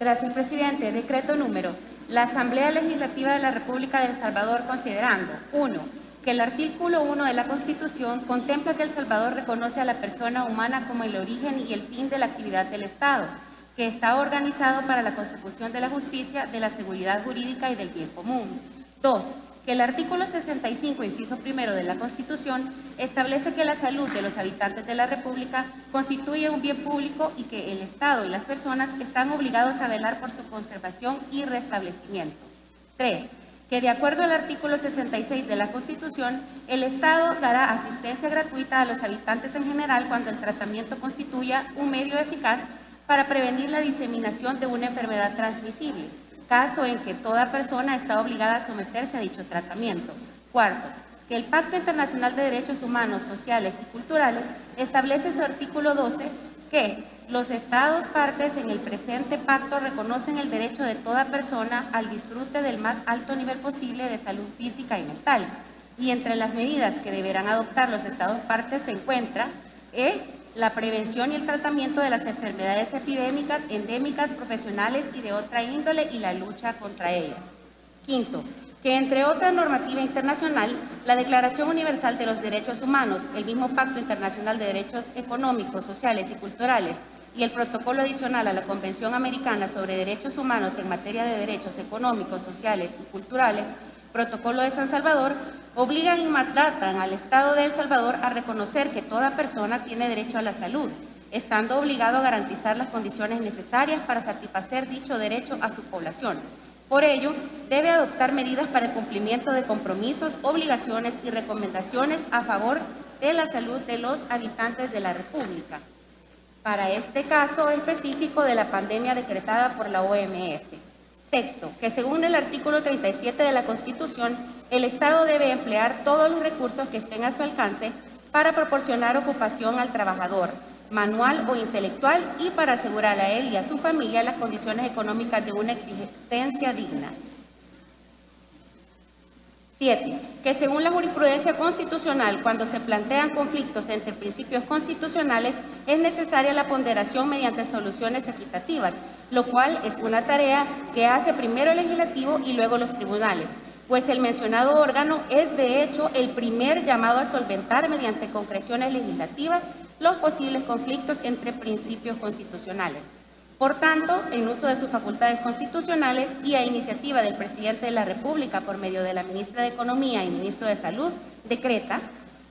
Gracias, presidente. Decreto número. La Asamblea Legislativa de la República de El Salvador, considerando: 1. Que el artículo 1 de la Constitución contempla que El Salvador reconoce a la persona humana como el origen y el fin de la actividad del Estado, que está organizado para la consecución de la justicia, de la seguridad jurídica y del bien común. 2. Que el artículo 65, inciso primero de la Constitución, establece que la salud de los habitantes de la República constituye un bien público y que el Estado y las personas están obligados a velar por su conservación y restablecimiento. 3. Que de acuerdo al artículo 66 de la Constitución, el Estado dará asistencia gratuita a los habitantes en general cuando el tratamiento constituya un medio eficaz para prevenir la diseminación de una enfermedad transmisible, caso en que toda persona está obligada a someterse a dicho tratamiento. 4. Que el Pacto Internacional de Derechos Humanos, Sociales y Culturales establece en su artículo 12 que los Estados partes en el presente pacto reconocen el derecho de toda persona al disfrute del más alto nivel posible de salud física y mental. Y entre las medidas que deberán adoptar los Estados partes se encuentra la prevención y el tratamiento de las enfermedades epidémicas, endémicas, profesionales y de otra índole y la lucha contra ellas. 5. Que entre otra normativa internacional, la Declaración Universal de los Derechos Humanos, el mismo Pacto Internacional de Derechos Económicos, Sociales y Culturales y el Protocolo Adicional a la Convención Americana sobre Derechos Humanos en materia de derechos económicos, sociales y culturales, Protocolo de San Salvador, obligan y mandatan al Estado de El Salvador a reconocer que toda persona tiene derecho a la salud, estando obligado a garantizar las condiciones necesarias para satisfacer dicho derecho a su población. Por ello, debe adoptar medidas para el cumplimiento de compromisos, obligaciones y recomendaciones a favor de la salud de los habitantes de la República. Para este caso específico de la pandemia decretada por la OMS. 6. Que según el artículo 37 de la Constitución, el Estado debe emplear todos los recursos que estén a su alcance para proporcionar ocupación al trabajador, manual o intelectual, y para asegurar a él y a su familia las condiciones económicas de una existencia digna. 7. Que según la jurisprudencia constitucional, cuando se plantean conflictos entre principios constitucionales, es necesaria la ponderación mediante soluciones equitativas, lo cual es una tarea que hace primero el legislativo y luego los tribunales, pues el mencionado órgano es de hecho el primer llamado a solventar mediante concreciones legislativas los posibles conflictos entre principios constitucionales. Por tanto, en uso de sus facultades constitucionales y a iniciativa del presidente de la República por medio de la ministra de Economía y ministro de Salud, decreta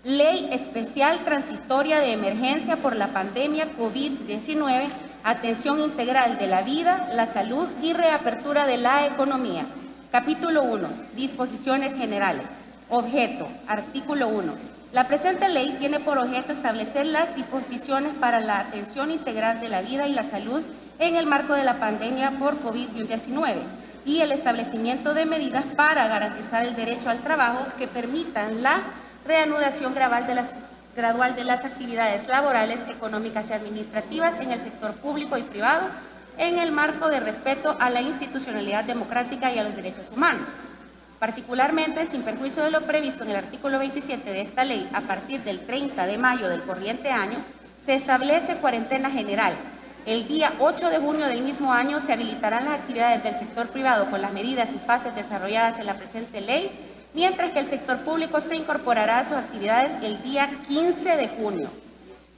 Ley Especial Transitoria de Emergencia por la Pandemia COVID-19, Atención Integral de la Vida, la Salud y Reapertura de la Economía. Capítulo 1. Disposiciones generales. Objeto. Artículo 1. La presente ley tiene por objeto establecer las disposiciones para la atención integral de la vida y la salud en el marco de la pandemia por COVID-19 y el establecimiento de medidas para garantizar el derecho al trabajo que permitan la reanudación gradual de las actividades laborales, económicas y administrativas en el sector público y privado en el marco de respeto a la institucionalidad democrática y a los derechos humanos. Particularmente, sin perjuicio de lo previsto en el artículo 27 de esta ley, a partir del 30 de mayo del corriente año, se establece cuarentena general. El día 8 de junio del mismo año se habilitarán las actividades del sector privado con las medidas y fases desarrolladas en la presente ley, mientras que el sector público se incorporará a sus actividades el día 15 de junio.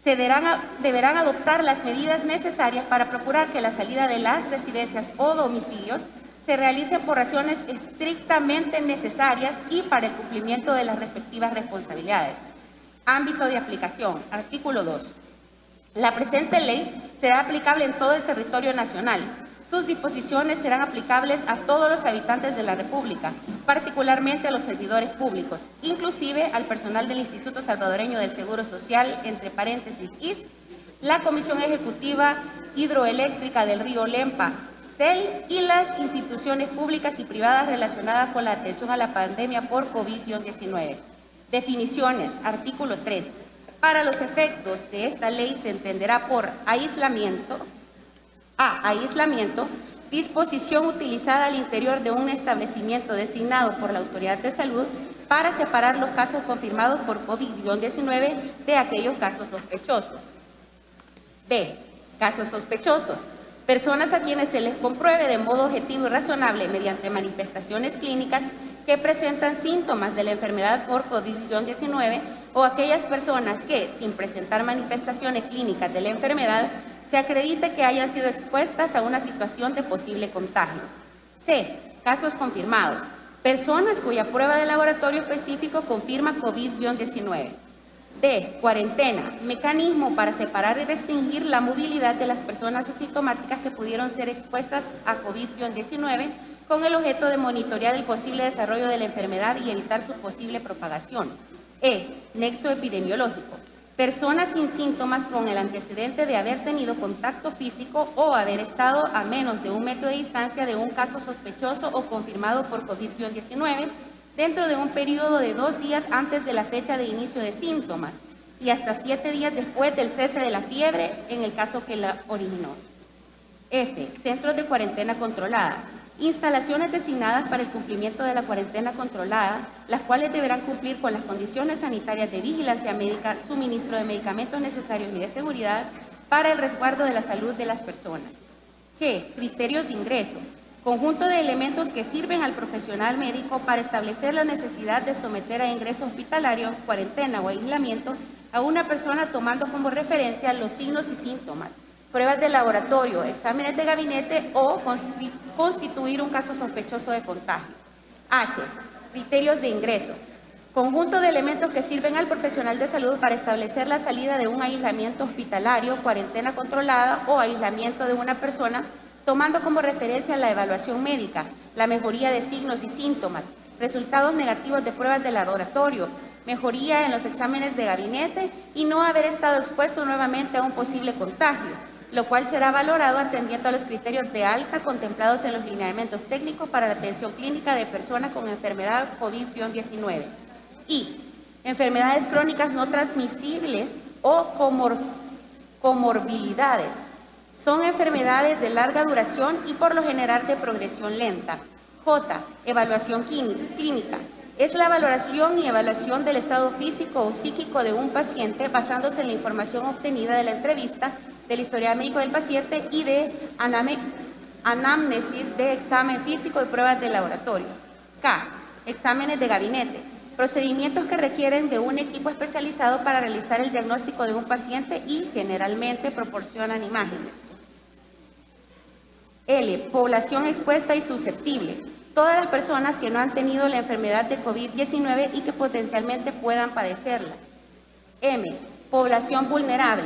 Se deberán adoptar las medidas necesarias para procurar que la salida de las residencias o domicilios se realicen por razones estrictamente necesarias y para el cumplimiento de las respectivas responsabilidades. Ámbito de aplicación. Artículo 2. La presente ley será aplicable en todo el territorio nacional. Sus disposiciones serán aplicables a todos los habitantes de la República, particularmente a los servidores públicos, inclusive al personal del Instituto Salvadoreño del Seguro Social, entre paréntesis IS, la Comisión Ejecutiva Hidroeléctrica del Río Lempa, CEL, y las instituciones públicas y privadas relacionadas con la atención a la pandemia por COVID-19. Definiciones. Artículo 3. Para los efectos de esta ley se entenderá por aislamiento, disposición utilizada al interior de un establecimiento designado por la autoridad de salud para separar los casos confirmados por COVID-19 de aquellos casos sospechosos. B. Casos sospechosos. Personas a quienes se les compruebe de modo objetivo y razonable mediante manifestaciones clínicas que presentan síntomas de la enfermedad por COVID-19 o aquellas personas que, sin presentar manifestaciones clínicas de la enfermedad, se acredite que hayan sido expuestas a una situación de posible contagio. C. Casos confirmados. Personas cuya prueba de laboratorio específico confirma COVID-19. D. Cuarentena. Mecanismo para separar y restringir la movilidad de las personas asintomáticas que pudieron ser expuestas a COVID-19 con el objeto de monitorear el posible desarrollo de la enfermedad y evitar su posible propagación. E. Nexo epidemiológico. Personas sin síntomas con el antecedente de haber tenido contacto físico o haber estado a menos de 1 metro de distancia de un caso sospechoso o confirmado por COVID-19 dentro de un periodo de 2 días antes de la fecha de inicio de síntomas y hasta 7 días después del cese de la fiebre en el caso que la originó. F. Centros de cuarentena controlada. Instalaciones designadas para el cumplimiento de la cuarentena controlada, las cuales deberán cumplir con las condiciones sanitarias de vigilancia médica, suministro de medicamentos necesarios y de seguridad para el resguardo de la salud de las personas. G. Criterios de ingreso. Conjunto de elementos que sirven al profesional médico para establecer la necesidad de someter a ingreso hospitalario, cuarentena o aislamiento a una persona tomando como referencia los signos y síntomas, pruebas de laboratorio, exámenes de gabinete o constituir un caso sospechoso de contagio. H. Criterios de ingreso. Conjunto de elementos que sirven al profesional de salud para establecer la salida de un aislamiento hospitalario, cuarentena controlada o aislamiento de una persona, tomando como referencia la evaluación médica, la mejoría de signos y síntomas, resultados negativos de pruebas de laboratorio, mejoría en los exámenes de gabinete y no haber estado expuesto nuevamente a un posible contagio, lo cual será valorado atendiendo a los criterios de alta contemplados en los lineamientos técnicos para la atención clínica de personas con enfermedad COVID-19. Y enfermedades crónicas no transmisibles o comorbilidades. Son enfermedades de larga duración y por lo general de progresión lenta. J. Evaluación clínica. Es la valoración y evaluación del estado físico o psíquico de un paciente basándose en la información obtenida de la entrevista, del historial médico del paciente y de anamnesis de examen físico y pruebas de laboratorio. K. Exámenes de gabinete. Procedimientos que requieren de un equipo especializado para realizar el diagnóstico de un paciente y generalmente proporcionan imágenes. L. Población expuesta y susceptible. Todas las personas que no han tenido la enfermedad de COVID-19 y que potencialmente puedan padecerla. M. Población vulnerable.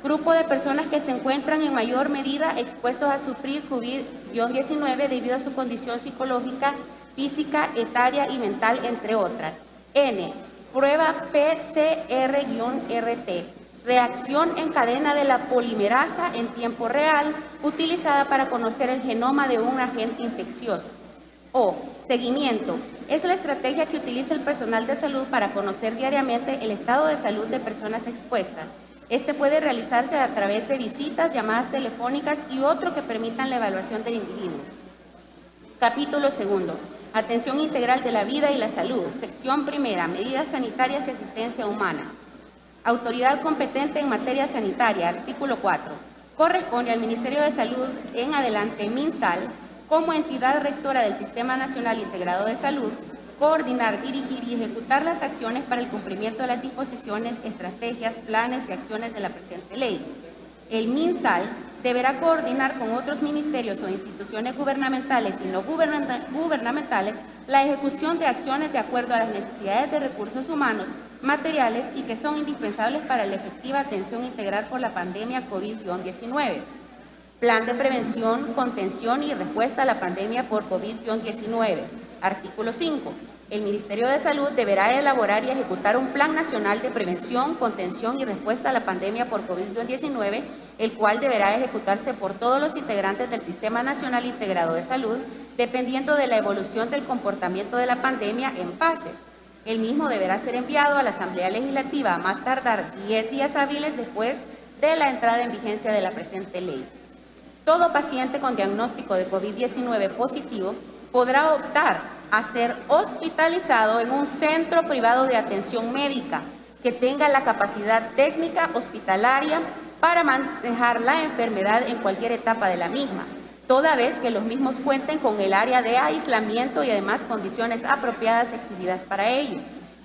Grupo de personas que se encuentran en mayor medida expuestos a sufrir COVID-19 debido a su condición psicológica, física, etaria y mental, entre otras. N. Prueba PCR-RT. Reacción en cadena de la polimerasa en tiempo real, utilizada para conocer el genoma de un agente infeccioso. O. Seguimiento. Es la estrategia que utiliza el personal de salud para conocer diariamente el estado de salud de personas expuestas. Este puede realizarse a través de visitas, llamadas telefónicas y otro que permitan la evaluación del individuo. Capítulo segundo. Atención integral de la vida y la salud. Sección primera. Medidas sanitarias y asistencia humana. Autoridad competente en materia sanitaria. Artículo 4. Corresponde al Ministerio de Salud en adelante, MinSal, como entidad rectora del Sistema Nacional Integrado de Salud, coordinar, dirigir y ejecutar las acciones para el cumplimiento de las disposiciones, estrategias, planes y acciones de la presente ley. El MinSal deberá coordinar con otros ministerios o instituciones gubernamentales y no gubernamentales la ejecución de acciones de acuerdo a las necesidades de recursos humanos, materiales y que son indispensables para la efectiva atención integral por la pandemia COVID-19. Plan de prevención, contención y respuesta a la pandemia por COVID-19. Artículo 5. El Ministerio de Salud deberá elaborar y ejecutar un Plan Nacional de Prevención, Contención y Respuesta a la Pandemia por COVID-19, el cual deberá ejecutarse por todos los integrantes del Sistema Nacional Integrado de Salud, dependiendo de la evolución del comportamiento de la pandemia en fases. El mismo deberá ser enviado a la Asamblea Legislativa a más tardar 10 días hábiles después de la entrada en vigencia de la presente ley. Todo paciente con diagnóstico de COVID-19 positivo podrá optar a ser hospitalizado en un centro privado de atención médica que tenga la capacidad técnica hospitalaria para manejar la enfermedad en cualquier etapa de la misma, toda vez que los mismos cuenten con el área de aislamiento y además condiciones apropiadas exigidas para ello,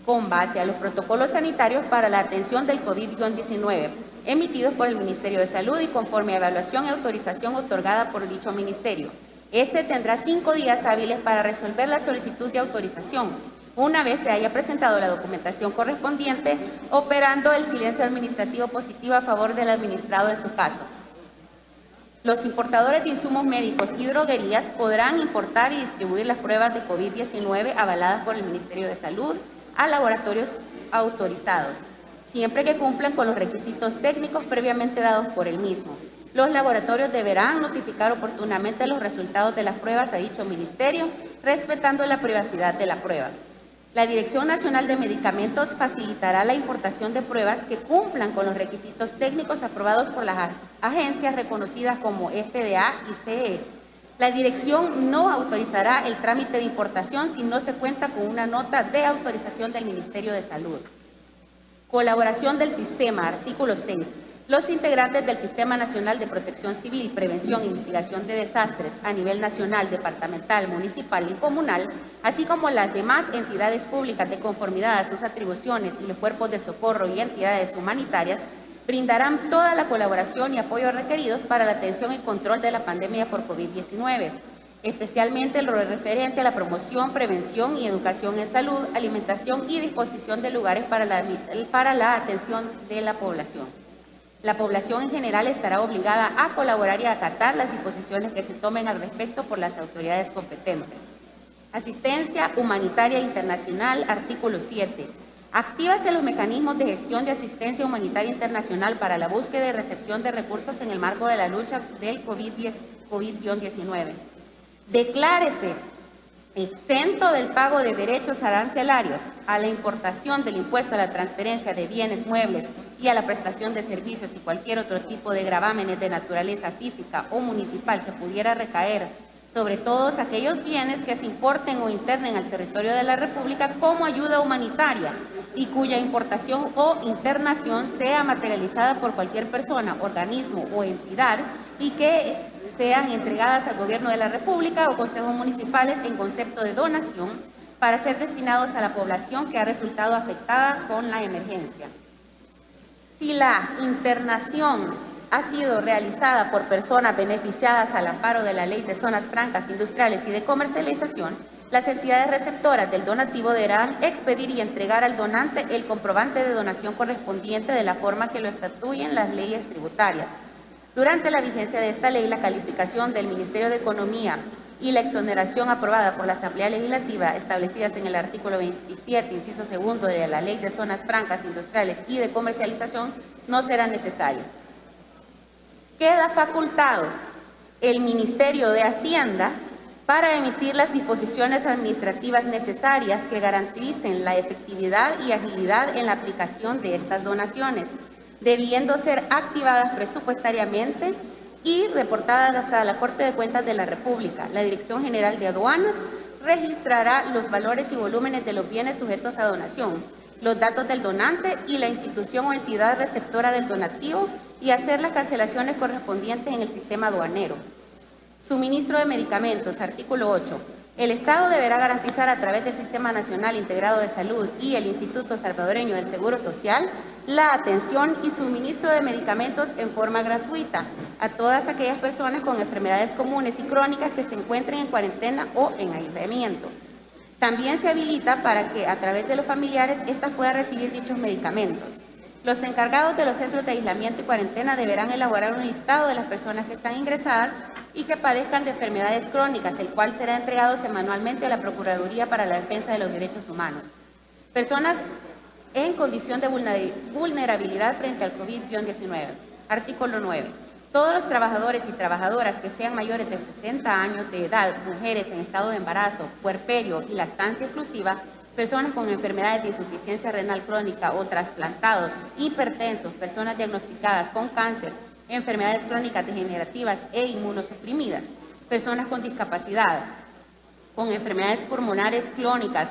con base a los protocolos sanitarios para la atención del COVID-19, emitidos por el Ministerio de Salud y conforme a evaluación y autorización otorgada por dicho ministerio. Este tendrá 5 días hábiles para resolver la solicitud de autorización, una vez se haya presentado la documentación correspondiente, operando el silencio administrativo positivo a favor del administrado en su caso. Los importadores de insumos médicos y droguerías podrán importar y distribuir las pruebas de COVID-19 avaladas por el Ministerio de Salud a laboratorios autorizados, siempre que cumplan con los requisitos técnicos previamente dados por el mismo. Los laboratorios deberán notificar oportunamente los resultados de las pruebas a dicho ministerio, respetando la privacidad de la prueba. La Dirección Nacional de Medicamentos facilitará la importación de pruebas que cumplan con los requisitos técnicos aprobados por las agencias reconocidas como FDA y CE. La Dirección no autorizará el trámite de importación si no se cuenta con una nota de autorización del Ministerio de Salud. Colaboración del sistema, artículo 6. Los integrantes del Sistema Nacional de Protección Civil, Prevención y Mitigación de Desastres a nivel nacional, departamental, municipal y comunal, así como las demás entidades públicas de conformidad a sus atribuciones y los cuerpos de socorro y entidades humanitarias, brindarán toda la colaboración y apoyo requeridos para la atención y control de la pandemia por COVID-19, especialmente lo referente a la promoción, prevención y educación en salud, alimentación y disposición de lugares para la atención de la población. La población en general estará obligada a colaborar y a acatar las disposiciones que se tomen al respecto por las autoridades competentes. Asistencia humanitaria internacional, artículo 7. Actívase los mecanismos de gestión de asistencia humanitaria internacional para la búsqueda y recepción de recursos en el marco de la lucha del COVID-19. Declárese exento del pago de derechos arancelarios a la importación del impuesto a la transferencia de bienes muebles y a la prestación de servicios y cualquier otro tipo de gravámenes de naturaleza física o municipal que pudiera recaer sobre todos aquellos bienes que se importen o internen al territorio de la República como ayuda humanitaria y cuya importación o internación sea materializada por cualquier persona, organismo o entidad y que sean entregadas al Gobierno de la República o consejos municipales en concepto de donación para ser destinados a la población que ha resultado afectada con la emergencia. Si la internación ha sido realizada por personas beneficiadas al amparo de la Ley de Zonas Francas Industriales y de Comercialización, las entidades receptoras del donativo deberán expedir y entregar al donante el comprobante de donación correspondiente de la forma que lo estatuyen las leyes tributarias. Durante la vigencia de esta ley, la calificación del Ministerio de Economía y la exoneración aprobada por la Asamblea Legislativa establecidas en el artículo 27, inciso segundo de la Ley de Zonas Francas Industriales y de Comercialización no será necesario. Queda facultado el Ministerio de Hacienda para emitir las disposiciones administrativas necesarias que garanticen la efectividad y agilidad en la aplicación de estas donaciones, debiendo ser activadas presupuestariamente y reportadas a la Corte de Cuentas de la República. La Dirección General de Aduanas registrará los valores y volúmenes de los bienes sujetos a donación, los datos del donante y la institución o entidad receptora del donativo y hacer las cancelaciones correspondientes en el sistema aduanero. Suministro de medicamentos, artículo 8. El Estado deberá garantizar a través del Sistema Nacional Integrado de Salud y el Instituto Salvadoreño del Seguro Social la atención y suministro de medicamentos en forma gratuita a todas aquellas personas con enfermedades comunes y crónicas que se encuentren en cuarentena o en aislamiento. También se habilita para que a través de los familiares éstas puedan recibir dichos medicamentos. Los encargados de los centros de aislamiento y cuarentena deberán elaborar un listado de las personas que están ingresadas y que padezcan de enfermedades crónicas, el cual será entregado semanalmente a la Procuraduría para la Defensa de los Derechos Humanos. Personas en condición de vulnerabilidad frente al COVID-19. Artículo 9. Todos los trabajadores y trabajadoras que sean mayores de 60 años de edad, mujeres en estado de embarazo, puerperio y lactancia exclusiva, personas con enfermedades de insuficiencia renal crónica o trasplantados, hipertensos, personas diagnosticadas con cáncer, enfermedades crónicas degenerativas e inmunosuprimidas, personas con discapacidad, con enfermedades pulmonares crónicas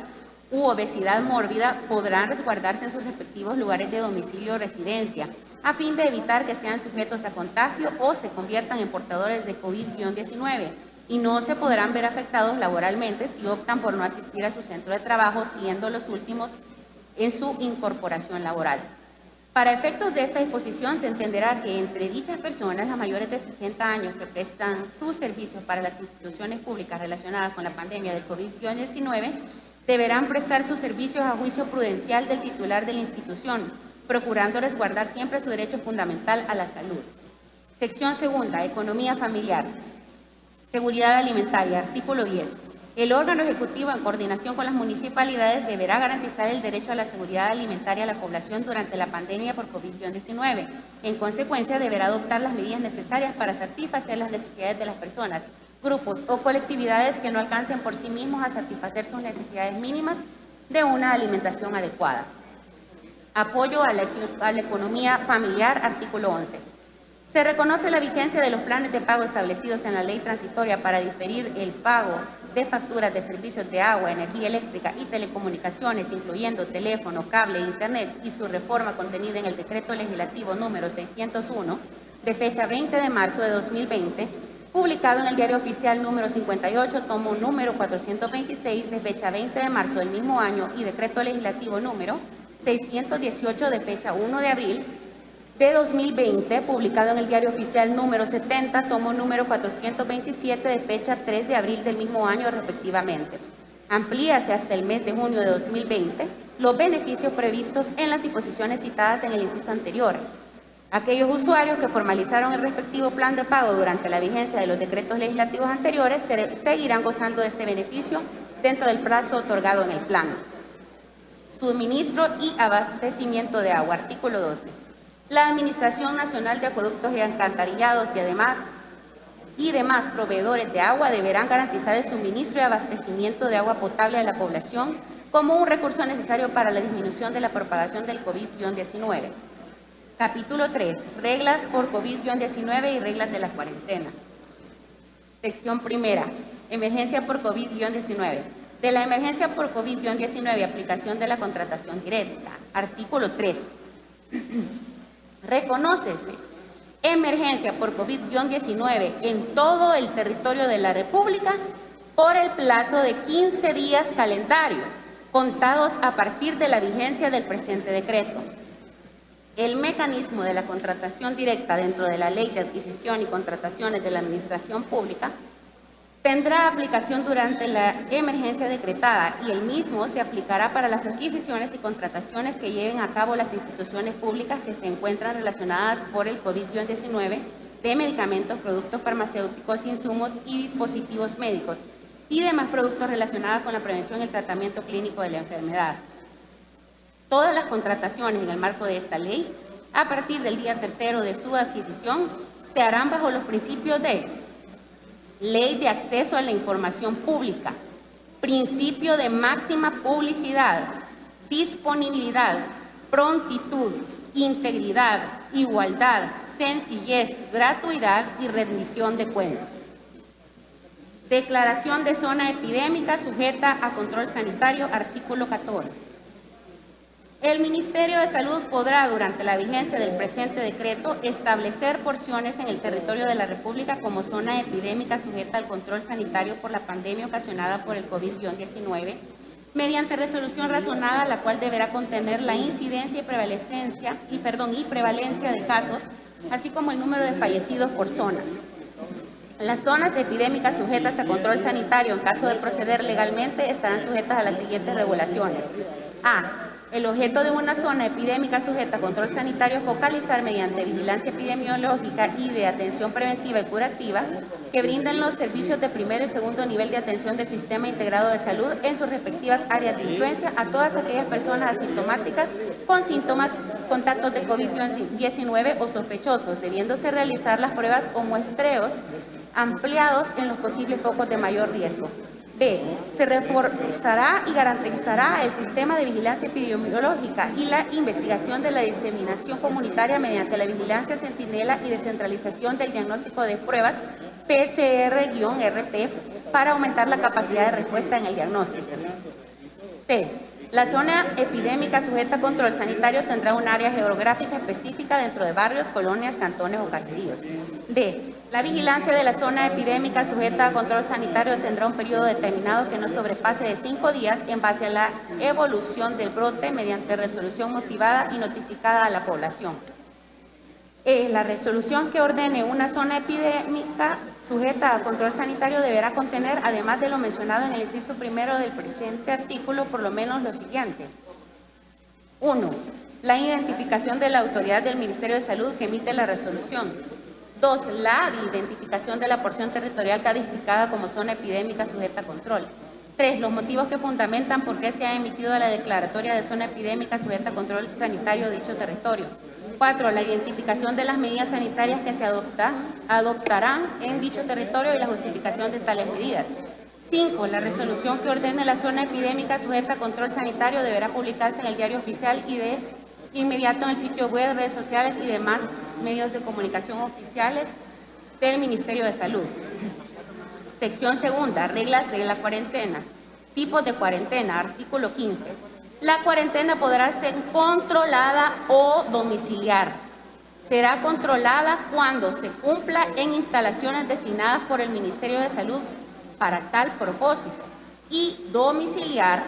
u obesidad mórbida podrán resguardarse en sus respectivos lugares de domicilio o residencia, a fin de evitar que sean sujetos a contagio o se conviertan en portadores de COVID-19 y no se podrán ver afectados laboralmente si optan por no asistir a su centro de trabajo, siendo los últimos en su incorporación laboral. Para efectos de esta disposición, se entenderá que entre dichas personas, las mayores de 60 años que prestan sus servicios para las instituciones públicas relacionadas con la pandemia del COVID-19 deberán prestar sus servicios a juicio prudencial del titular de la institución, procurando resguardar siempre su derecho fundamental a la salud. Sección segunda, economía familiar. Seguridad alimentaria, artículo 10. El órgano ejecutivo, en coordinación con las municipalidades, deberá garantizar el derecho a la seguridad alimentaria a la población durante la pandemia por COVID-19. En consecuencia, deberá adoptar las medidas necesarias para satisfacer las necesidades de las personas, grupos o colectividades que no alcancen por sí mismos a satisfacer sus necesidades mínimas de una alimentación adecuada. Apoyo a la economía familiar, artículo 11. Se reconoce la vigencia de los planes de pago establecidos en la ley transitoria para diferir el pago de facturas de servicios de agua, energía eléctrica y telecomunicaciones, incluyendo teléfono, cable e internet, y su reforma contenida en el decreto legislativo número 601, de fecha 20 de marzo de 2020, publicado en el Diario Oficial número 58, tomo número 426, de fecha 20 de marzo del mismo año, y decreto legislativo número 618, de fecha 1 de abril de 2020, publicado en el Diario Oficial número 70, tomo número 427, de fecha 3 de abril del mismo año respectivamente. Amplíase hasta el mes de junio de 2020 los beneficios previstos en las disposiciones citadas en el inciso anterior. Aquellos usuarios que formalizaron el respectivo plan de pago durante la vigencia de los decretos legislativos anteriores seguirán gozando de este beneficio dentro del plazo otorgado en el plan. Suministro y abastecimiento de agua, artículo 12. La Administración Nacional de Acueductos y Alcantarillados y demás proveedores de agua deberán garantizar el suministro y abastecimiento de agua potable a la población como un recurso necesario para la disminución de la propagación del COVID-19. Capítulo 3. Reglas por COVID-19 y reglas de la cuarentena. Sección primera. Emergencia por COVID-19. De la emergencia por COVID-19, aplicación de la contratación directa. Artículo 3. Reconócese emergencia por COVID-19 en todo el territorio de la República por el plazo de 15 días calendario, contados a partir de la vigencia del presente decreto. El mecanismo de la contratación directa dentro de la Ley de Adquisición y Contrataciones de la Administración Pública tendrá aplicación durante la emergencia decretada y el mismo se aplicará para las adquisiciones y contrataciones que lleven a cabo las instituciones públicas que se encuentran relacionadas por el COVID-19 de medicamentos, productos farmacéuticos, insumos y dispositivos médicos y demás productos relacionados con la prevención y el tratamiento clínico de la enfermedad. Todas las contrataciones en el marco de esta ley, a partir del día tercero de su adquisición, se harán bajo los principios de Ley de Acceso a la Información Pública, principio de máxima publicidad, disponibilidad, prontitud, integridad, igualdad, sencillez, gratuidad y rendición de cuentas. Declaración de zona epidémica sujeta a control sanitario, artículo 14. El Ministerio de Salud podrá, durante la vigencia del presente decreto, establecer porciones en el territorio de la República como zona epidémica sujeta al control sanitario por la pandemia ocasionada por el COVID-19, mediante resolución razonada, la cual deberá contener la incidencia y prevalencia de casos, así como el número de fallecidos por zonas. Las zonas epidémicas sujetas a control sanitario, en caso de proceder legalmente, estarán sujetas a las siguientes regulaciones. A. El objeto de una zona epidémica sujeta a control sanitario es focalizar mediante vigilancia epidemiológica y de atención preventiva y curativa que brinden los servicios de primero y segundo nivel de atención del Sistema Integrado de Salud en sus respectivas áreas de influencia a todas aquellas personas asintomáticas con síntomas, contactos de COVID-19 o sospechosos, debiéndose realizar las pruebas o muestreos ampliados en los posibles focos de mayor riesgo. B. Se reforzará y garantizará el sistema de vigilancia epidemiológica y la investigación de la diseminación comunitaria mediante la vigilancia centinela y descentralización del diagnóstico de pruebas PCR-RT para aumentar la capacidad de respuesta en el diagnóstico. C. La zona epidémica sujeta a control sanitario tendrá un área geográfica específica dentro de barrios, colonias, cantones o caseríos. D. La vigilancia de la zona epidémica sujeta a control sanitario tendrá un periodo determinado que no sobrepase de 5 días en base a la evolución del brote mediante resolución motivada y notificada a la población. La resolución que ordene una zona epidémica sujeta a control sanitario deberá contener, además de lo mencionado en el inciso primero del presente artículo, por lo menos lo siguiente. 1. La identificación de la autoridad del Ministerio de Salud que emite la resolución. 2. La identificación de la porción territorial calificada como zona epidémica sujeta a control. 3. Los motivos que fundamentan por qué se ha emitido la declaratoria de zona epidémica sujeta a control sanitario de dicho territorio. 4. La identificación de las medidas sanitarias que se adoptarán en dicho territorio y la justificación de tales medidas. 5. La resolución que ordene la zona epidémica sujeta a control sanitario deberá publicarse en el Diario Oficial y de inmediato en el sitio web, redes sociales y demás medios de comunicación oficiales del Ministerio de Salud. Sección segunda, reglas de la cuarentena. Tipos de cuarentena, artículo 15. La cuarentena podrá ser controlada o domiciliar. Será controlada cuando se cumpla en instalaciones designadas por el Ministerio de Salud para tal propósito, y domiciliar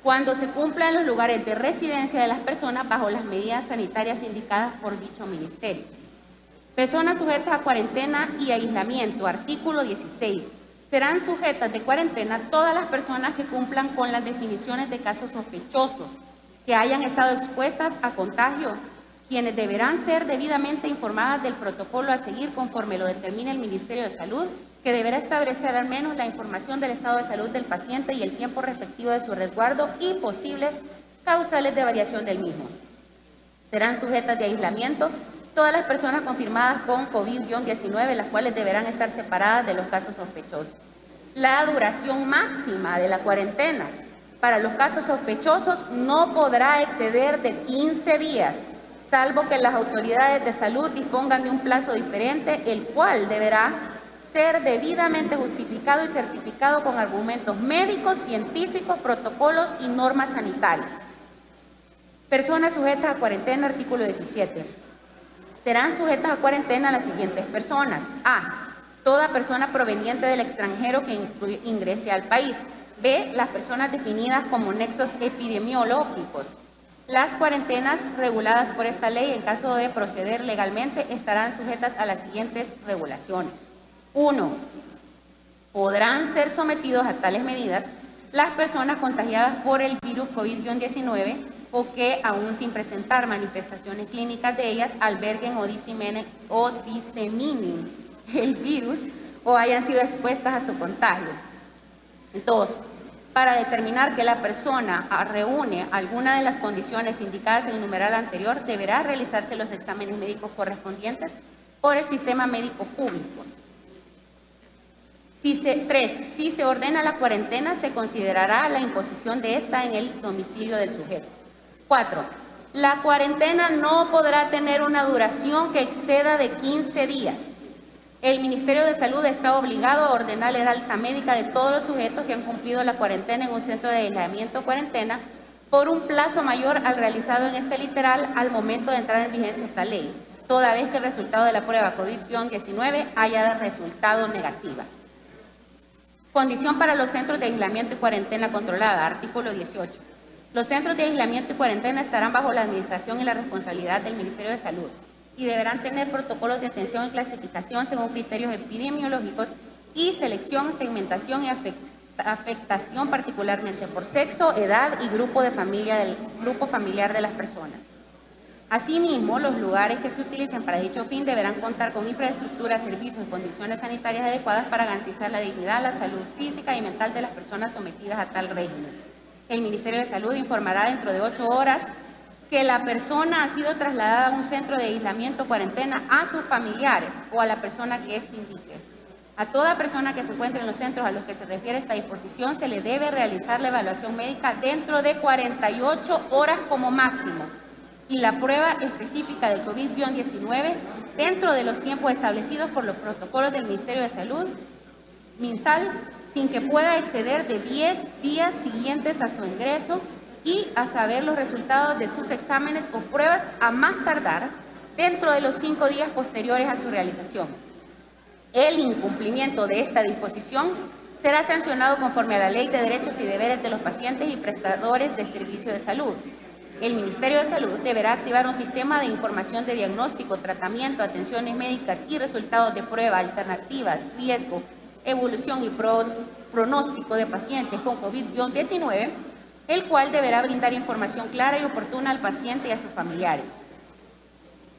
cuando se cumpla en los lugares de residencia de las personas bajo las medidas sanitarias indicadas por dicho ministerio. Personas sujetas a cuarentena y aislamiento, artículo 16. Serán sujetas de cuarentena todas las personas que cumplan con las definiciones de casos sospechosos, que hayan estado expuestas a contagio, quienes deberán ser debidamente informadas del protocolo a seguir conforme lo determine el Ministerio de Salud, que deberá establecer al menos la información del estado de salud del paciente y el tiempo respectivo de su resguardo y posibles causales de variación del mismo. Serán sujetas de aislamiento todas las personas confirmadas con COVID-19, las cuales deberán estar separadas de los casos sospechosos. La duración máxima de la cuarentena para los casos sospechosos no podrá exceder de 15 días, salvo que las autoridades de salud dispongan de un plazo diferente, el cual deberá ser debidamente justificado y certificado con argumentos médicos, científicos, protocolos y normas sanitarias. Personas sujetas a cuarentena, artículo 17. Serán sujetas a cuarentena las siguientes personas. A. Toda persona proveniente del extranjero que ingrese al país. B. Las personas definidas como nexos epidemiológicos. Las cuarentenas reguladas por esta ley, en caso de proceder legalmente, estarán sujetas a las siguientes regulaciones. 1. Podrán ser sometidos a tales medidas las personas contagiadas por el virus COVID-19 o que, aún sin presentar manifestaciones clínicas de ellas, alberguen o diseminen el virus o hayan sido expuestas a su contagio. 2. Para determinar que la persona reúne alguna de las condiciones indicadas en el numeral anterior, deberá realizarse los exámenes médicos correspondientes por el sistema médico público. 3. Si se ordena la cuarentena, se considerará la imposición de esta en el domicilio del sujeto. 4. La cuarentena no podrá tener una duración que exceda de 15 días. El Ministerio de Salud está obligado a ordenar el alta médica de todos los sujetos que han cumplido la cuarentena en un centro de aislamiento o cuarentena por un plazo mayor al realizado en este literal al momento de entrar en vigencia esta ley, toda vez que el resultado de la prueba COVID-19 haya resultado negativa. Condición para los centros de aislamiento y cuarentena controlada, artículo 18. Los centros de aislamiento y cuarentena estarán bajo la administración y la responsabilidad del Ministerio de Salud y deberán tener protocolos de atención y clasificación según criterios epidemiológicos y selección, segmentación y afectación particularmente por sexo, edad y grupo familiar de las personas. Asimismo, los lugares que se utilicen para dicho fin deberán contar con infraestructura, servicios y condiciones sanitarias adecuadas para garantizar la dignidad, la salud física y mental de las personas sometidas a tal régimen. El Ministerio de Salud informará dentro de 8 horas que la persona ha sido trasladada a un centro de aislamiento o cuarentena a sus familiares o a la persona que éste indique. A toda persona que se encuentre en los centros a los que se refiere esta disposición se le debe realizar la evaluación médica dentro de 48 horas como máximo y la prueba específica del COVID-19 dentro de los tiempos establecidos por los protocolos del Ministerio de Salud, MinSal, sin que pueda exceder de 10 días siguientes a su ingreso y a saber los resultados de sus exámenes o pruebas a más tardar dentro de los 5 días posteriores a su realización. El incumplimiento de esta disposición será sancionado conforme a la Ley de Derechos y Deberes de los Pacientes y Prestadores de Servicio de Salud. El Ministerio de Salud deberá activar un sistema de información de diagnóstico, tratamiento, atenciones médicas y resultados de prueba, alternativas, riesgo, evolución y pronóstico de pacientes con COVID-19, el cual deberá brindar información clara y oportuna al paciente y a sus familiares.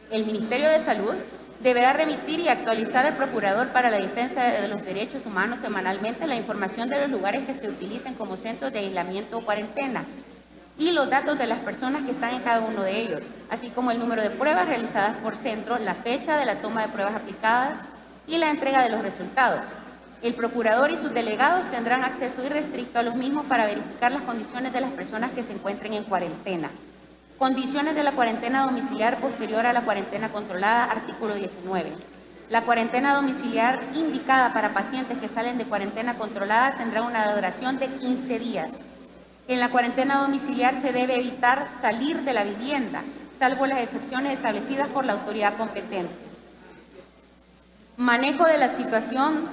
El Ministerio de Salud deberá remitir y actualizar al Procurador para la Defensa de los Derechos Humanos semanalmente la información de los lugares que se utilicen como centros de aislamiento o cuarentena y los datos de las personas que están en cada uno de ellos, así como el número de pruebas realizadas por centro, la fecha de la toma de pruebas aplicadas y la entrega de los resultados. El Procurador y sus delegados tendrán acceso irrestricto a los mismos para verificar las condiciones de las personas que se encuentren en cuarentena. Condiciones de la cuarentena domiciliar posterior a la cuarentena controlada, artículo 19. La cuarentena domiciliar indicada para pacientes que salen de cuarentena controlada tendrá una duración de 15 días. En la cuarentena domiciliar se debe evitar salir de la vivienda, salvo las excepciones establecidas por la autoridad competente. Manejo de la situación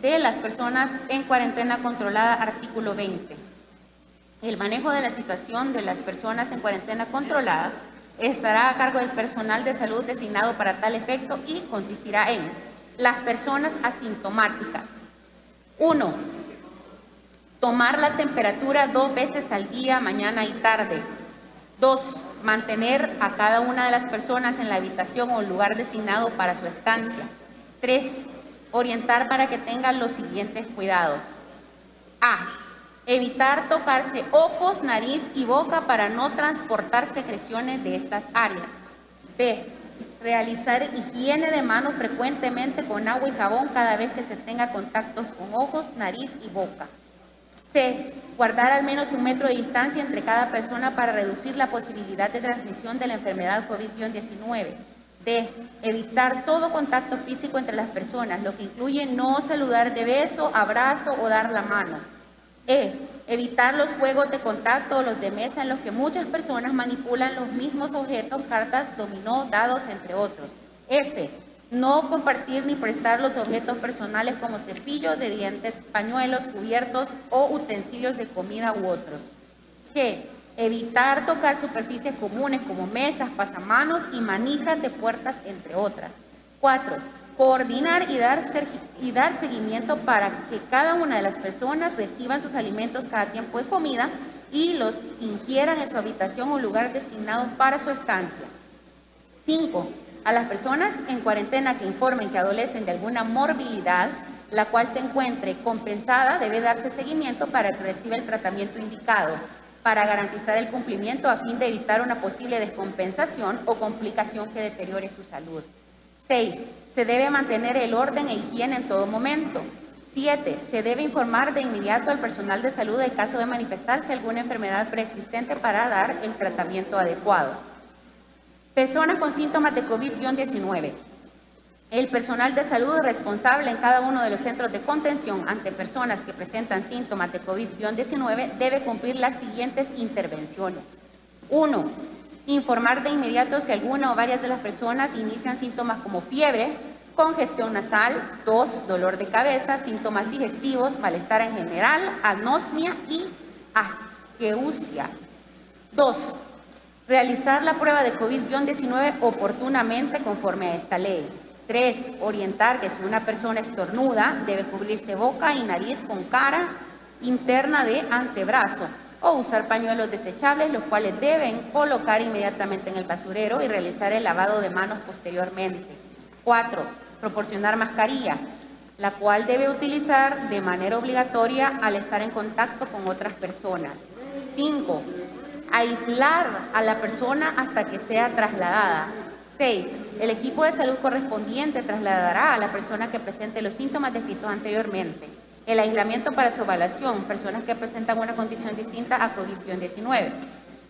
de las personas en cuarentena controlada, artículo 20. El manejo de la situación de las personas en cuarentena controlada estará a cargo del personal de salud designado para tal efecto y consistirá en las personas asintomáticas. 1. Tomar la temperatura 2 veces al día, mañana y tarde. 2. Mantener a cada una de las personas en la habitación o lugar designado para su estancia. 3. Orientar para que tengan los siguientes cuidados. A. Evitar tocarse ojos, nariz y boca para no transportar secreciones de estas áreas. B. Realizar higiene de manos frecuentemente con agua y jabón cada vez que se tenga contactos con ojos, nariz y boca. C. Guardar al menos 1 metro de distancia entre cada persona para reducir la posibilidad de transmisión de la enfermedad COVID-19. D. Evitar todo contacto físico entre las personas, lo que incluye no saludar de beso, abrazo o dar la mano. E. Evitar los juegos de contacto o los de mesa en los que muchas personas manipulan los mismos objetos, cartas, dominó, dados, entre otros. F. No compartir ni prestar los objetos personales como cepillos de dientes, pañuelos, cubiertos o utensilios de comida u otros. G. Evitar tocar superficies comunes como mesas, pasamanos y manijas de puertas, entre otras. 4. Coordinar y dar seguimiento para que cada una de las personas reciban sus alimentos cada tiempo de comida y los ingieran en su habitación o lugar designado para su estancia. 5. A las personas en cuarentena que informen que adolecen de alguna morbilidad, la cual se encuentre compensada, debe darse seguimiento para que reciba el tratamiento indicado, para garantizar el cumplimiento a fin de evitar una posible descompensación o complicación que deteriore su salud. 6. Se debe mantener el orden e higiene en todo momento. 7. Se debe informar de inmediato al personal de salud en caso de manifestarse alguna enfermedad preexistente para dar el tratamiento adecuado. Personas con síntomas de COVID-19. El personal de salud responsable en cada uno de los centros de contención ante personas que presentan síntomas de COVID-19 debe cumplir las siguientes intervenciones. 1. Informar de inmediato si alguna o varias de las personas inician síntomas como fiebre, congestión nasal. 2. Dolor de cabeza, síntomas digestivos, malestar en general, anosmia y aqueusia. 2. Realizar la prueba de COVID-19 oportunamente conforme a esta ley. 3. Orientar que si una persona estornuda, debe cubrirse boca y nariz con cara interna de antebrazo o usar pañuelos desechables, los cuales deben colocar inmediatamente en el basurero y realizar el lavado de manos posteriormente. 4. Proporcionar mascarilla, la cual debe utilizar de manera obligatoria al estar en contacto con otras personas. 5. Aislar a la persona hasta que sea trasladada. 6. El equipo de salud correspondiente trasladará a la persona que presente los síntomas descritos anteriormente. El aislamiento para su evaluación, personas que presentan una condición distinta a COVID-19.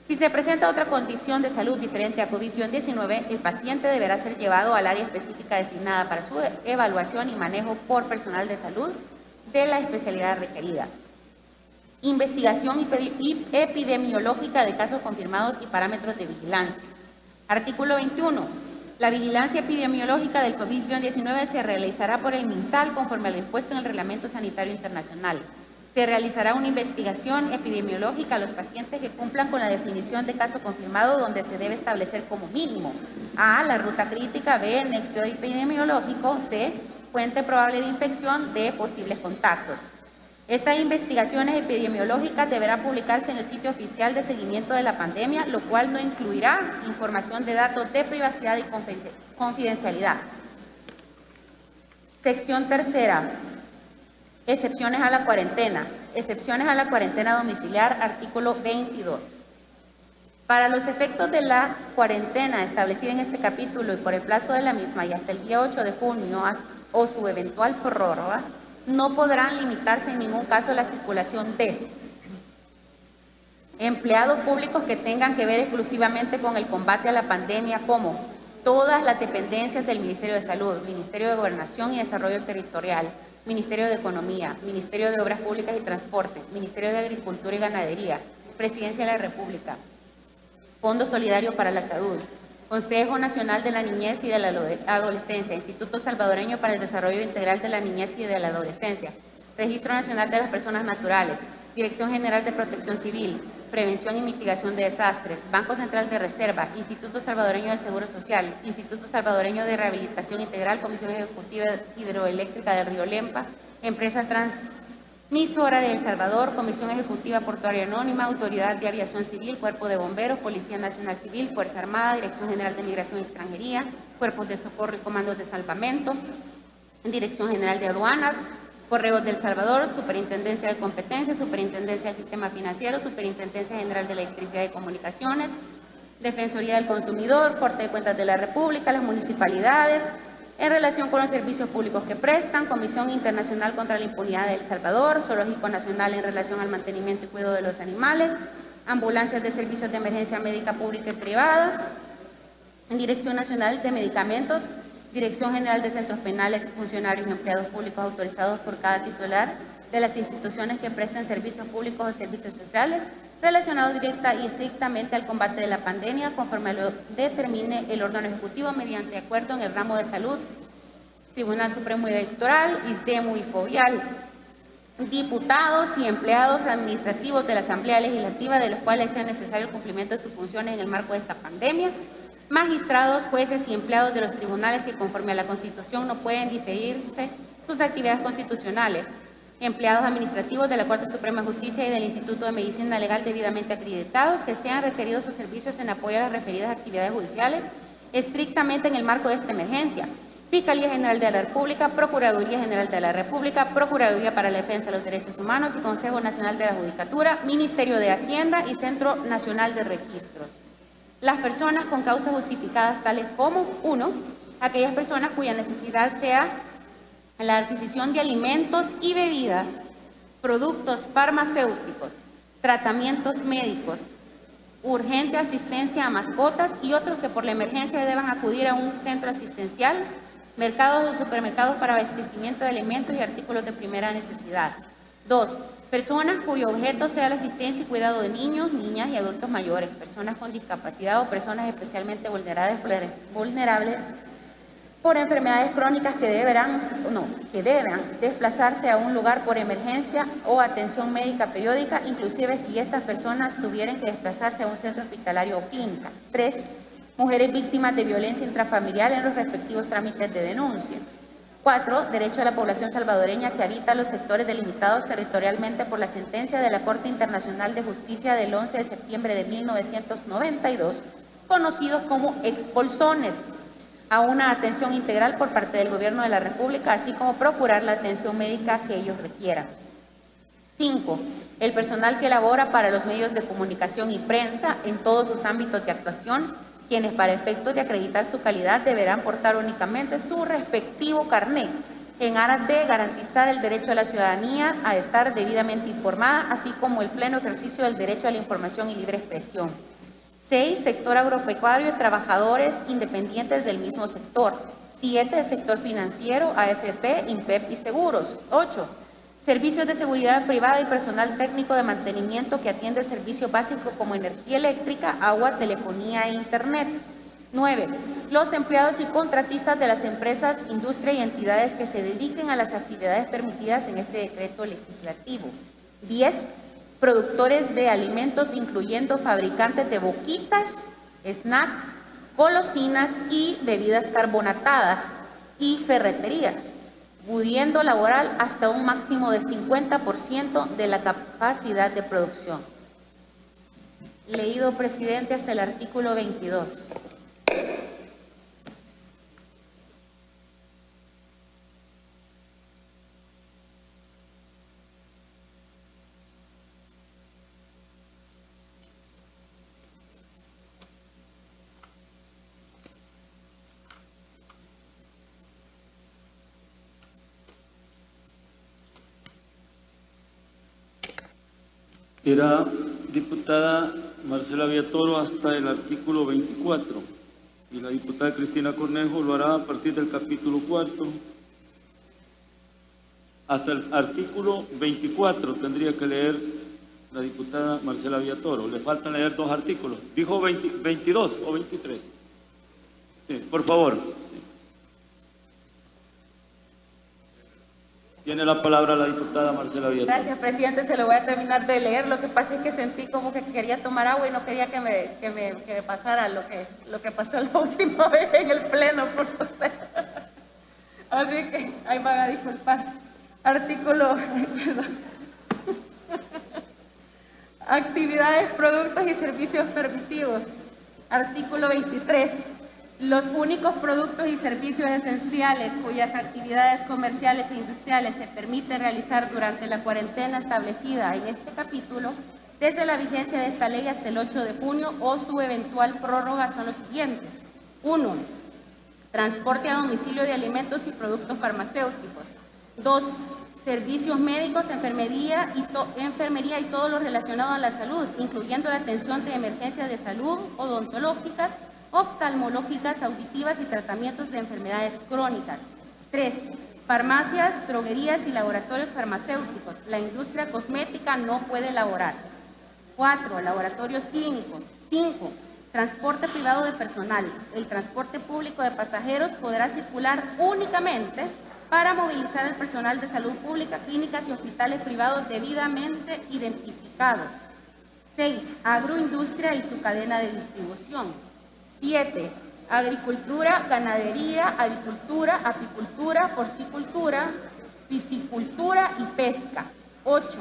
Si se presenta otra condición de salud diferente a COVID-19, el paciente deberá ser llevado al área específica designada para su evaluación y manejo por personal de salud de la especialidad requerida. Investigación epidemiológica de casos confirmados y parámetros de vigilancia. Artículo 21. La vigilancia epidemiológica del COVID-19 se realizará por el MinSal conforme a lo dispuesto en el Reglamento Sanitario Internacional. Se realizará una investigación epidemiológica a los pacientes que cumplan con la definición de caso confirmado, donde se debe establecer como mínimo: A, la ruta crítica; B, nexo epidemiológico; C, fuente probable de infección; D, posibles contactos. Estas investigaciones epidemiológicas deberán publicarse en el sitio oficial de seguimiento de la pandemia, lo cual no incluirá información de datos de privacidad y confidencialidad. Sección tercera. Excepciones a la cuarentena. Excepciones a la cuarentena domiciliar, artículo 22. Para los efectos de la cuarentena establecida en este capítulo y por el plazo de la misma y hasta el día 8 de junio o su eventual prórroga, no podrán limitarse en ningún caso la circulación de empleados públicos que tengan que ver exclusivamente con el combate a la pandemia, como todas las dependencias del Ministerio de Salud, Ministerio de Gobernación y Desarrollo Territorial, Ministerio de Economía, Ministerio de Obras Públicas y Transporte, Ministerio de Agricultura y Ganadería, Presidencia de la República, Fondo Solidario para la Salud, Consejo Nacional de la Niñez y de la Adolescencia, Instituto Salvadoreño para el Desarrollo Integral de la Niñez y de la Adolescencia, Registro Nacional de las Personas Naturales, Dirección General de Protección Civil, Prevención y Mitigación de Desastres, Banco Central de Reserva, Instituto Salvadoreño del Seguro Social, Instituto Salvadoreño de Rehabilitación Integral, Comisión Ejecutiva Hidroeléctrica del Río Lempa, Empresa Transmisora de El Salvador, Comisión Ejecutiva Portuaria Anónima, Autoridad de Aviación Civil, Cuerpo de Bomberos, Policía Nacional Civil, Fuerza Armada, Dirección General de Migración y Extranjería, Cuerpos de Socorro y Comandos de Salvamento, Dirección General de Aduanas, Correos del Salvador, Superintendencia de Competencia, Superintendencia del Sistema Financiero, Superintendencia General de Electricidad y Comunicaciones, Defensoría del Consumidor, Corte de Cuentas de la República, las municipalidades, en relación con los servicios públicos que prestan, Comisión Internacional contra la Impunidad de El Salvador, Zoológico Nacional en relación al mantenimiento y cuidado de los animales, ambulancias de servicios de emergencia médica pública y privada, Dirección Nacional de Medicamentos, Dirección General de Centros Penales, funcionarios y empleados públicos autorizados por cada titular de las instituciones que presten servicios públicos o servicios sociales relacionados directa y estrictamente al combate de la pandemia, conforme lo determine el órgano ejecutivo mediante acuerdo en el ramo de salud, Tribunal Supremo Electoral, ISDEMU y FOVIAL, diputados y empleados administrativos de la Asamblea Legislativa, de los cuales sea necesario el cumplimiento de sus funciones en el marco de esta pandemia, magistrados, jueces y empleados de los tribunales que conforme a la Constitución no pueden diferirse sus actividades constitucionales, empleados administrativos de la Corte Suprema de Justicia y del Instituto de Medicina Legal debidamente acreditados que sean requeridos sus servicios en apoyo a las referidas actividades judiciales estrictamente en el marco de esta emergencia, Fiscalía General de la República, Procuraduría General de la República, Procuraduría para la Defensa de los Derechos Humanos y Consejo Nacional de la Judicatura, Ministerio de Hacienda y Centro Nacional de Registros. Las personas con causas justificadas tales como: 1. Aquellas personas cuya necesidad sea la adquisición de alimentos y bebidas, productos farmacéuticos, tratamientos médicos, urgente asistencia a mascotas y otros que por la emergencia deban acudir a un centro asistencial, mercados o supermercados para abastecimiento de alimentos y artículos de primera necesidad. 2. Personas cuyo objeto sea la asistencia y cuidado de niños, niñas y adultos mayores, personas con discapacidad o personas especialmente vulnerables por enfermedades crónicas que deban desplazarse a un lugar por emergencia o atención médica periódica, inclusive si estas personas tuvieran que desplazarse a un centro hospitalario o clínica. 3. Mujeres víctimas de violencia intrafamiliar en los respectivos trámites de denuncia. 4. Derecho a la población salvadoreña que habita los sectores delimitados territorialmente por la sentencia de la Corte Internacional de Justicia del 11 de septiembre de 1992, conocidos como expulsones, a una atención integral por parte del Gobierno de la República, así como procurar la atención médica que ellos requieran. 5. El personal que labora para los medios de comunicación y prensa en todos sus ámbitos de actuación, quienes para efectos de acreditar su calidad deberán portar únicamente su respectivo carné, en aras de garantizar el derecho a la ciudadanía a estar debidamente informada, así como el pleno ejercicio del derecho a la información y libre expresión. 6. Sector agropecuario y trabajadores independientes del mismo sector. 7. Sector financiero, AFP, INPEP y seguros. 8. Servicios de seguridad privada y personal técnico de mantenimiento que atiende servicios básicos como energía eléctrica, agua, telefonía e internet. 9. Los empleados y contratistas de las empresas, industria y entidades que se dediquen a las actividades permitidas en este decreto legislativo. 10. Productores de alimentos, incluyendo fabricantes de boquitas, snacks, golosinas y bebidas carbonatadas y ferreterías, pudiendo laborar hasta un máximo de 50% de la capacidad de producción. Leído, presidente, hasta el artículo 22. Era diputada Marcela Villatoro hasta el artículo 24 y la diputada Cristina Cornejo lo hará a partir del capítulo 4 hasta el artículo 24 tendría que leer la diputada Marcela Villatoro. Le faltan leer 2 artículos. ¿Dijo 22 o 23? Sí, por favor. Sí. Tiene la palabra la diputada Marcela Villatoro. Gracias, presidente. Se lo voy a terminar de leer. Lo que pasa es que sentí como que quería tomar agua y no quería que me pasara lo que pasó la última vez en el pleno. Por usted. Así que ahí van a disculpar. Artículo... Actividades, productos y servicios permitidos. Artículo 23. Los únicos productos y servicios esenciales cuyas actividades comerciales e industriales se permite realizar durante la cuarentena establecida en este capítulo, desde la vigencia de esta ley hasta el 8 de junio o su eventual prórroga son los siguientes. 1. Transporte a domicilio de alimentos y productos farmacéuticos. 2. Servicios médicos, enfermería y todo lo relacionado a la salud, incluyendo la atención de emergencias de salud, odontológicas, oftalmológicas, auditivas y tratamientos de enfermedades crónicas. 3. Farmacias, droguerías y laboratorios farmacéuticos. La industria cosmética no puede laborar. 4. Laboratorios clínicos. 5. Transporte privado de personal. El transporte público de pasajeros podrá circular únicamente para movilizar al personal de salud pública, clínicas y hospitales privados debidamente identificados. 6. Agroindustria y su cadena de distribución. 7. Agricultura, ganadería, avicultura, apicultura, porcicultura, piscicultura y pesca. 8.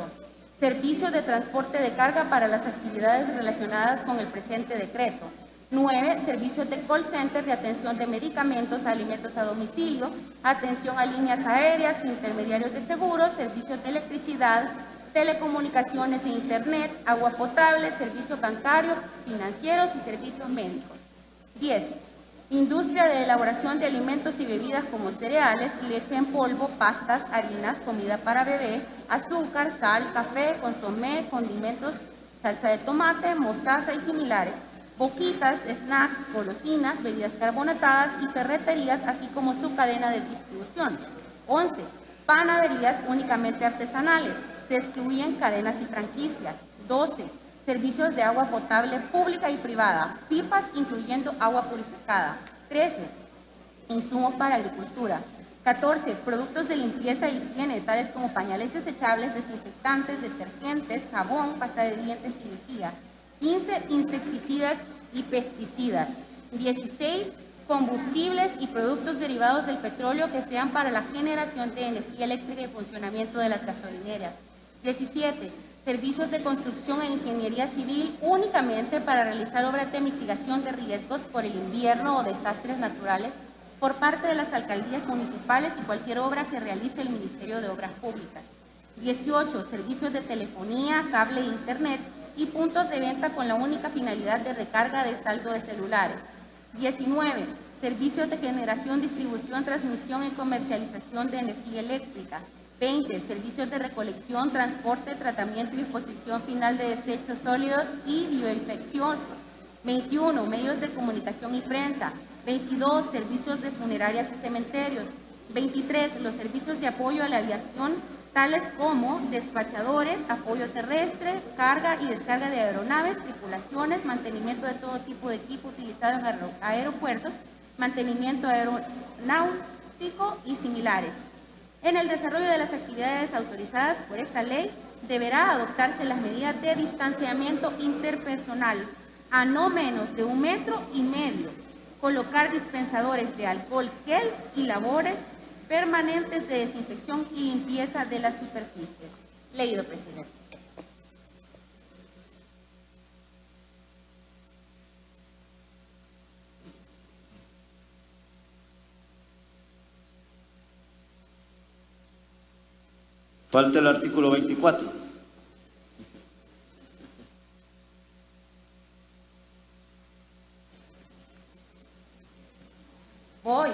Servicios de transporte de carga para las actividades relacionadas con el presente decreto. 9. Servicios de call center de atención de medicamentos, alimentos a domicilio, atención a líneas aéreas, intermediarios de seguros, servicios de electricidad, telecomunicaciones e internet, agua potable, servicios bancarios, financieros y servicios médicos. 10. Industria de elaboración de alimentos y bebidas como cereales, leche en polvo, pastas, harinas, comida para bebé, azúcar, sal, café, consomé, condimentos, salsa de tomate, mostaza y similares, boquitas, snacks, golosinas, bebidas carbonatadas y ferreterías, así como su cadena de distribución. 11. Panaderías únicamente artesanales. Se excluyen cadenas y franquicias. 12. Servicios de agua potable pública y privada, pipas incluyendo agua purificada. 13. Insumos para agricultura. 14. Productos de limpieza y higiene, tales como pañales desechables, desinfectantes, detergentes, jabón, pasta de dientes y lejía. 15. Insecticidas y pesticidas. 16. Combustibles y productos derivados del petróleo que sean para la generación de energía eléctrica y funcionamiento de las gasolineras. 17. Servicios de construcción e ingeniería civil únicamente para realizar obras de mitigación de riesgos por el invierno o desastres naturales por parte de las alcaldías municipales y cualquier obra que realice el Ministerio de Obras Públicas. 18. Servicios de telefonía, cable e internet y puntos de venta con la única finalidad de recarga de saldo de celulares. 19. Servicios de generación, distribución, transmisión y comercialización de energía eléctrica. 20. Servicios de recolección, transporte, tratamiento y disposición final de desechos sólidos y bioinfecciosos. 21. Medios de comunicación y prensa. 22. Servicios de funerarias y cementerios. 23. Los servicios de apoyo a la aviación, tales como despachadores, apoyo terrestre, carga y descarga de aeronaves, tripulaciones, mantenimiento de todo tipo de equipo utilizado en aeropuertos, mantenimiento aeronáutico y similares. En el desarrollo de las actividades autorizadas por esta ley, deberá adoptarse las medidas de distanciamiento interpersonal a no menos de 1,5 metros, colocar dispensadores de alcohol gel y labores permanentes de desinfección y limpieza de la superficie. Leído, presidente. Falta el artículo 24. Voy.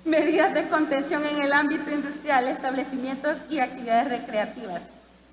Medidas de contención en el ámbito industrial, establecimientos y actividades recreativas.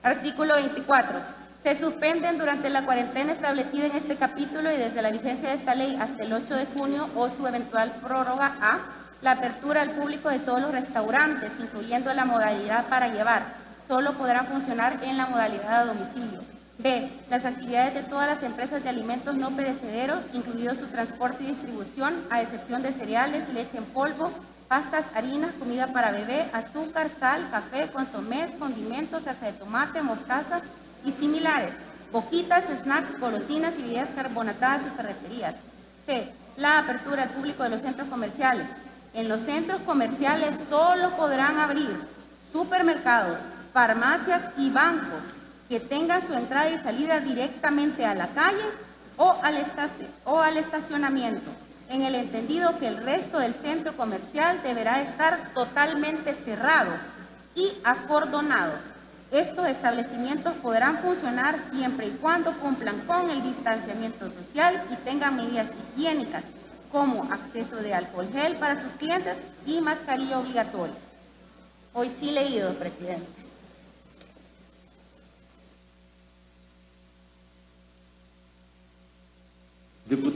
Artículo 24. Se suspenden durante la cuarentena establecida en este capítulo y desde la vigencia de esta ley hasta el 8 de junio o su eventual prórroga a la apertura al público de todos los restaurantes, incluyendo la modalidad para llevar. Solo podrán funcionar en la modalidad a domicilio. B. Las actividades de todas las empresas de alimentos no perecederos, incluido su transporte y distribución, a excepción de cereales, leche en polvo, pastas, harinas, comida para bebé, azúcar, sal, café, consomés, condimentos, salsa de tomate, mostaza y similares, boquitas, snacks, golosinas y bebidas carbonatadas y ferreterías. C. La apertura al público de los centros comerciales. En los centros comerciales solo podrán abrir supermercados, farmacias y bancos que tengan su entrada y salida directamente a la calle o al estacionamiento, en el entendido que el resto del centro comercial deberá estar totalmente cerrado y acordonado. Estos establecimientos podrán funcionar siempre y cuando cumplan con el distanciamiento social y tengan medidas higiénicas, como acceso de alcohol gel para sus clientes y mascarilla obligatoria. Hoy sí leído, presidente. Diputado.